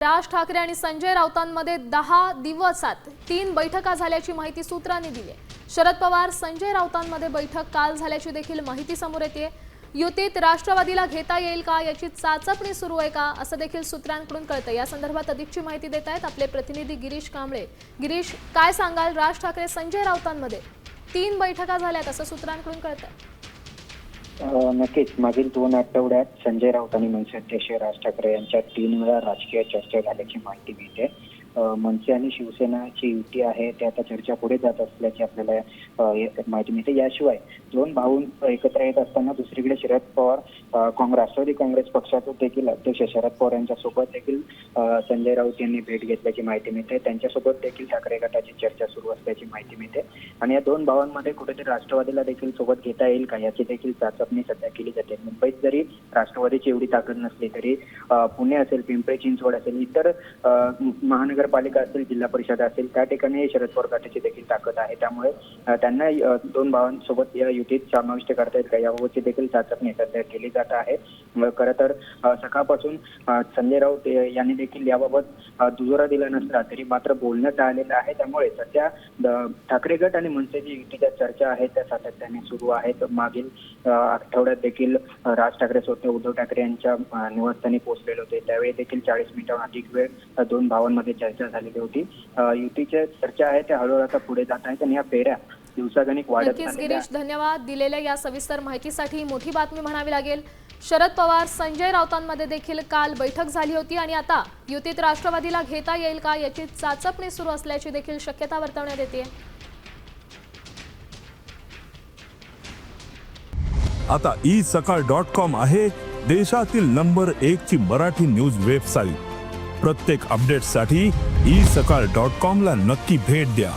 राज ठाकरे आणि संजय राऊतांमध्ये 10 दिवसात 3 बैठका झाल्याची माहिती सूत्रांनी दिली आहे। शरद पवार संजय राऊतांमध्ये बैठक काल झाल्याची देखील माहिती समोर येते। युतीत राष्ट्रवादीला घेता येईल का याची चाचपणी सुरू आहे का असं देखील सूत्रांकडून कळतं। या संदर्भात अधिकची माहिती देत आहेत आपले प्रतिनिधी गिरीश कांबळे। गिरीश, काय सांगाल? राज ठाकरे संजय राऊतांमध्ये 3 बैठका झाल्यात असं सूत्रांकडून कळतं। नक्कीच मागील 2 आठवड्यात संजय राऊत आणि मनसे अध्यक्ष राज ठाकरे यांच्यात 3 वेळा राजकीय चर्चा झाल्याची माहिती मिळते। मनसे आणि शिवसेनाची युती आहे ते आता चर्चा पुढे जात असल्याची आपल्याला माहिती मिळते। याशिवाय 2 भाऊ एकत्र येत असताना दुसरीकडे शरद पवार राष्ट्रवादी काँग्रेस पक्षाचे देखील अध्यक्ष शरद पवार यांच्या सोबत देखील संजय राऊत यांनी भेट घेतल्याची माहिती मिळते। त्यांच्यासोबत देखील ठाकरे गटाची चर्चा सुरू असल्याची माहिती मिळते आणि या 2 भावांमध्ये कुठेतरी राष्ट्रवादीला देखील सोबत घेता येईल का याची देखील चाचपणी सध्या केली जाते। मुंबईत जरी राष्ट्रवादीची एवढी ताकद नसली तरी पुणे असेल, पिंपरी चिंचवड असेल, इतर महानगरपालिका असेल, जिल्हा परिषद असेल, त्या ठिकाणी शरद पवार गटाची देखील ताकद आहे। त्यामुळे त्यांना 2 भावांसोबत या युतीत समाविष्ट करता येईल का याबाबतची देखील चाचपणी सध्या केली जात आहे। खरं तर सकाळपासून संजय राऊत यांनी देखील याबाबत दुजोरा दिला नसला तरी मात्र बोलणं टाळलेलं आहे। त्यामुळे सध्या ठाकरे गट आणि मनसेची युतीच्या चर्चा आहेत त्या सातत्याने सुरू आहेत। मागील आठवड्यात देखील राज ठाकरे स्वतः उद्धव ठाकरे यांच्या निवासस्थानी पोहोचलेले होते। त्यावेळी देखील 40 मिनिटांहून अधिक वेळ 2 भावांमध्ये चर्चा झालेली होती। युतीच्या चर्चा आहे त्या हळूहळू आता पुढे जात आहेत आणि या फेऱ्या दिवसागणिक वाढत नक्कीच गिरीश, धन्यवाद दिलेल्या या सविस्तर माहितीसाठी। मोठी बातमी म्हणावी लागेल। शरद पवार संजय राऊतांमध्ये देखील काल बैठक झाली होती आणि आता युतीत राष्ट्रवादीला घेता येईल का याची चाचपणी सुरू असल्याची देखील शक्यता वर्तवण्यात येते। आता isakal.com आहे देशातील नंबर 1 ची मराठी न्यूज वेबसाईट। प्रत्येक अपडेटसाठी isakal.com ला नक्की भेट द्या।